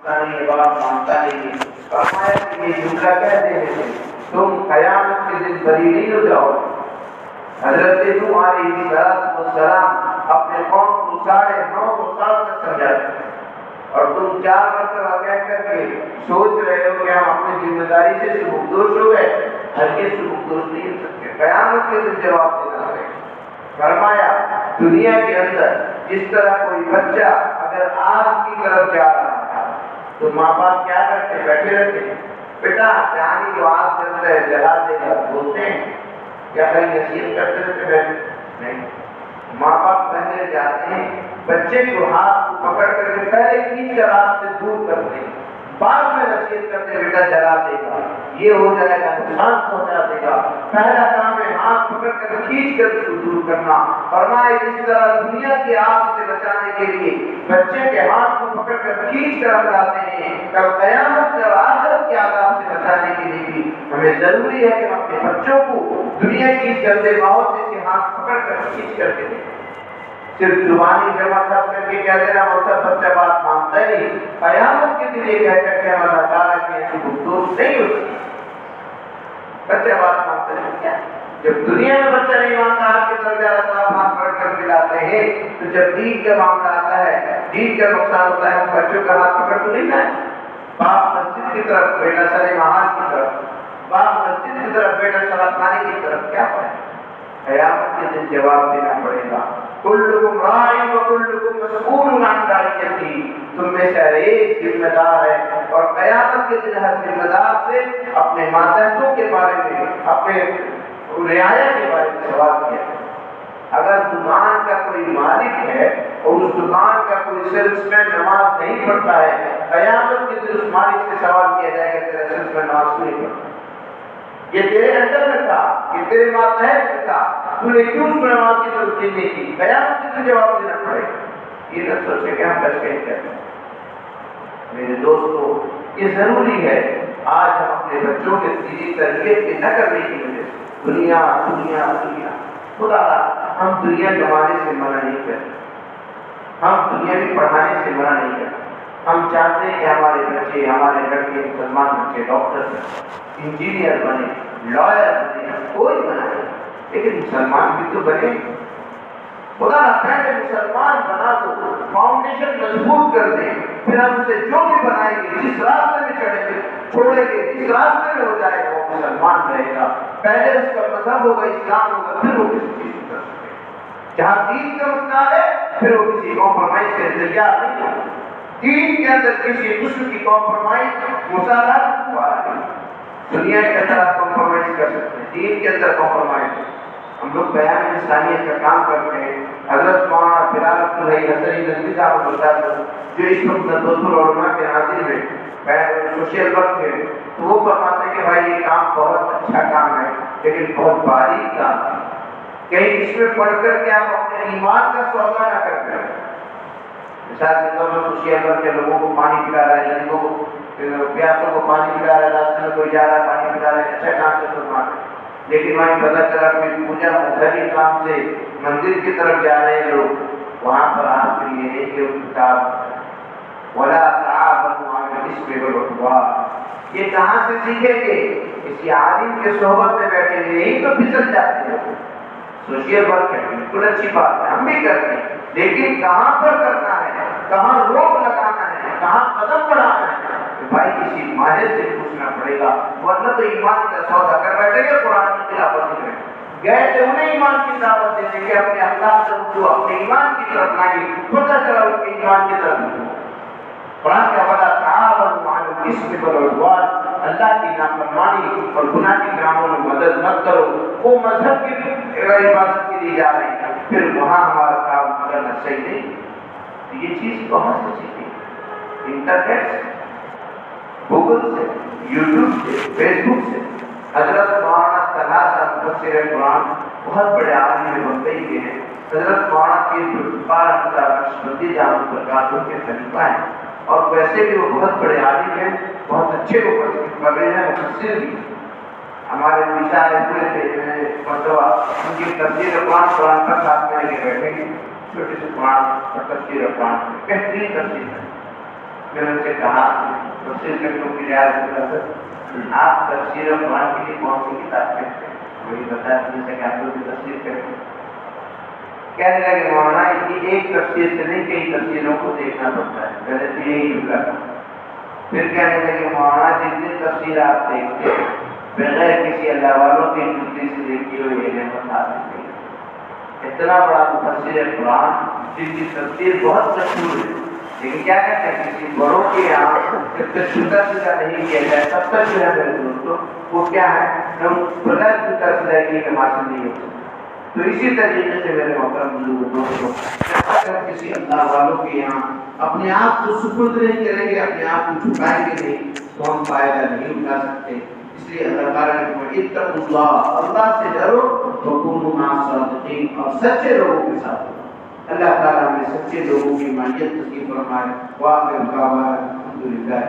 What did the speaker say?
یہ بات مانتا نہیں ہے۔ فرمایا کہ یہ جملہ کہہ دینے سے تم قیامت کے دن بری نہیں ہو جاؤ۔ حضرت نوح علیہ السلام اپنے قوم کو 950 سال تک سمجھاتے ہیں اور تم 4 مرتبہ کہہ کر کے سوچ رہے ہو کہ ہم اپنی ذمہ داری سے سبکدوش ہو گئے۔ ہرگز سبکدوش نہیں ہو سکتے، قیامت کے دن جواب دینا پڑے گا۔ فرمایا دنیا کے اندر جس طرح کوئی بچہ اگر آگ کی طرف جا رہا ہے تو ماں باپ کیا کرتے؟ بیٹھے رہتے ہیں، بیٹا جانی جو آگ جلتا ہے جلا دے گا، بولتے ہیں یا کہیں نصیحت کرتے رہتے بیٹھے نہیں۔ ماں باپ پہلے جاتے ہیں بچے کو ہاتھ کو پکڑ کر کے پہلے کھینچ کر آگ سے دور کرتے ہیں، بعد میں نصیحت کرتے ہیں بیٹا جلا دے گا، یہ ہو جائے گا، نقصان پہنچا دے گا۔ پہلا کام ہے ہاتھ پکڑ کر کھینچ کر اس کو دور کرنا۔ فرمایا اس طرح دنیا کی آگ سے بچانے کے لیے بچے کے ہاتھ کو پکڑ کر کھینچ کر لاتے ہیں، کل قیامت اور آخرت کے عذاب سے بچانے کے لیے بھی ہمیں ضروری ہے کہ ہم اپنے بچوں کو دنیا کی جلد موت سے ہاتھ پکڑ کر کھینچ کر کے دیں۔ صرف زبانی جمع کر کے کہہ دینا ہوتا بچہ بات مانتا ہی نہیں، قیامت کے دن یہ کہہ کر کے ہم اللہ تعالیٰ کی ایسی گفتگو نہیں ہو سکتی۔ بچہ بات مانتا نہیں کیا؟ جب دنیا میں بچہ نہیں مانتا آپ کی طرف اللہ ہاتھ پکڑ کر پلاتے ہیں، تو جب دین کا معاملہ آتا ہے، دین کا نقصان ہوتا ہے، ہم بچوں کا ہاتھ پکڑ تو نہیں جائیں۔ باپ مسجد کی طرف، بیٹا سر محال کی طرف، باپ مسجد کی طرف، بیٹا سلاد خانے کی طرف، کیا پڑے؟ قیامت کے دن جواب دینا پڑے گا۔ کلکم راع وکلکم مسئول عن رعیتہ، تم میں سے ہر ایک ذمہ دار ہے اور قیامت کے دن ہر ذمہ دار سے اپنے ماتحتوں کے بارے میں، اپنے رعایا کے بارے میں سوال کیا۔ اگر دکان کا کوئی مالک ہے اور اس دکان کا کوئی سیلس مین نماز نہیں پڑھتا ہے، قیامت کے دن اس مالک سے سوال کیا جائے گا تیرا سیلس مین نماز کیوں نہیں پڑھتا؟ یہ تیرے انڈر میں تھا، یہ تیرے ماتحت میں تھا، تو نے کیوں اس کو نماز کی تلقین نہیں کی؟ قیامت کے دن جواب دینا پڑے گا۔ یہ نہ سوچے کہ ہم بچ گئے کیا۔ میرے دوستو، یہ ضروری ہے آج ہم اپنے بچوں کے دینی تربیت کے نہ کرنے کی وجہ سے دنیا دنیا دنیا، خدا ہم دنیا کمانے سے منع نہیں کرتے، ہم دنیا بھی پڑھانے سے منع نہیں کرتے۔ ہم چاہتے ہیں کہ ہمارے بچے، ہمارے لڑکے، مسلمان بچے ڈاکٹر بنے، انجینئر بنے، لائر بنے، کوئی بنا نہیں، لیکن مسلمان بھی تو بنے۔ خدا پہلے مسلمان بنا دو، فاؤنڈیشن مضبوط کر دیں، پھر ہم اسے جو بھی بنائیں گے، جس راستے میں چڑھیں گے، چھوڑیں گے، جس راستے میں ہو جائے گا وہ مسلمان رہے گا۔ پہلے اس کا مذہب ہوگا، اسلام ہوگا، پھر وہ کسی چیز کو کر سکے گا۔ جہاں دین کا مسئلہ ہے پھر وہ کسی کمپرومائز کے تیار نہیں ہوگا۔ دین کے اندر کسی قسم کی کمپرومائز مسالات نہیں۔ دنیا کے اندر آپ کمپرومائز کر سکتے ہیں، دین کے اندر کمپرومائز۔ ہم لوگ بیان انسانیت کا کام کرتے ہیں۔ حضرت مولانا بلال عبدالحی حسنی ندوی صاحب بتاتے ہیں، جو اس وقت ندوۃ العلماء کے ناظر میں سوشل ورک ہے، تو وہ فرماتے ہیں کہ بھائی یہ کام بہت اچھا کام ہے لیکن بہت باریک کام ہے، کہیں اس میں پڑھ کر کے آپ اپنے ایمان کا سودا نہ کر دیں۔ مثال کے طور پر سوشل ورک کے لوگوں کو پانی پلا رہا ہے، غریبوں کو، پیاسوں کو پانی پلا رہا ہے، راستے میں کوئی جا رہا ہے پانی پلا رہا ہے، اچھا کام سے فرماتے ہیں، لیکن وہیں پتہ چلا کوئی پوجا مذہبی کام سے مندر کی طرف جا رہے ہیں لوگ، وہاں پر آپ کے لیے ایک کتاب وَلَا تَعَاوَنُوا عَلَى الْإِثْمِ وَالْعُدْوَانِ، یہ کہاں سے سیکھیں گے؟ کسی عالم کے صحبت میں بیٹھے ہوئے، یہی تو پھسل جاتے ہیں۔ سوشل ورک ہے، بالکل اچھی بات ہے، ہم بھی کرتے ہیں، لیکن کہاں پر کرنا ہے، کہاں روک لگانا ہے، کہاں قدم بڑھانا ہے، کہ بھائی کسی ماہر سے پوچھنا پڑے گا، ورنہ تو ایمان کا سودا کر بیٹھے گے، قرآن کی تلاوت نہیں کریں گئے تھے انہیں ایمان کی دعوت دینے کے، اپنے اخلاق سے ان کو اپنے ایمان کی طرف لائیں، پتہ چلا ان کے ایمان کی طرف نہیں۔ قرآن کا وَلَا تَعَاوَنُوا عَلَى الْإِثْمِ وَالْعُدْوَانِ، اللہ کی نافرمانی اور گناہ کے کاموں میں مدد مت کرو۔ وہ مذہب کی عبادت کے لیے جا رہے ہیں، پھر وہاں ہمارا کام کرنا صحیح نہیں۔ تو یہ چیز کہاں سے سیکھی؟ انٹرنیٹ سے، گوگل سے، یوٹیوب سے، فیس بک سے۔ حضرت مولانا طلحہ صاحب مفسر قرآن بہت بڑے عالم بمبئی کے ہیں، حضرت مولانا پیر عبدالغفار نقشبندی دامت برکاتہ کے خلیفہ ہیں، اور ویسے بھی وہ بہت بڑے عالم ہیں، بہت اچھے مفسر ہیں، مفسر بھی ہمارے مثال ہوئے تھے، مرتبہ ان کی تفسیر قرآن کا ساتھ میں لے کے بیٹھے گی، چھوٹے سے قرآن اور تفسیر قرآن بہترین تفسیر ہے۔ میں نے ان سے کہا تفسیر کرنے کی یا رسول اللہ آپ تفسیر قرآن کے لیے کون سی کتاب کہتے ہیں؟ وہی بتا دیجیے کہ آپ لوگ تفسیر کرتے ہیں. کہنے لگے مولانا یہ ایک تفسیر سے نہیں کئی تفسیروں کو دیکھنا پڑتا ہے. پہلے تو یہی جملہ تھا. پھر کہنے لگے مولانا جتنی تفسیر آپ دیکھتے ہیں بغیر کسی اللہ والوں کی جھوٹی سے دیکھی ہوئی یہ نعمت حاصل نہیں. اتنا بڑا مفسر قرآن جن کی تفسیر بہت مشہور ہے، لیکن کیا کہتے ہیں کسی بڑوں کے یہاں جب تک جھوٹا سیدھا نہیں کیا جائے تب تک جو ہے میرے دوستوں وہ کیا ہے ہم بغیر جھوٹا سیدھا کیے کہ حاصل نہیں ہو سکتے. تو اسی طریقے سے میرے محترم دوستوں جب تک ہم کسی اللہ والوں کے یہاں اپنے آپ کو سپرد نہیں کریں گے، اپنے آپ کو چھپائیں گے نہیں تو ہم فائدہ نہیں اٹھا سکتے. اس لیے اللہ تعالیٰ نے اتقوا اللہ، اللہ سے ڈرو، وکونوا مع الصادقین، اور سچے لوگوں کے ساتھ. اللہ تعالیٰ ہمیں سچے لوگوں کی معیت نصیب فرمائے. وآخر دعوانا الحمدللہ.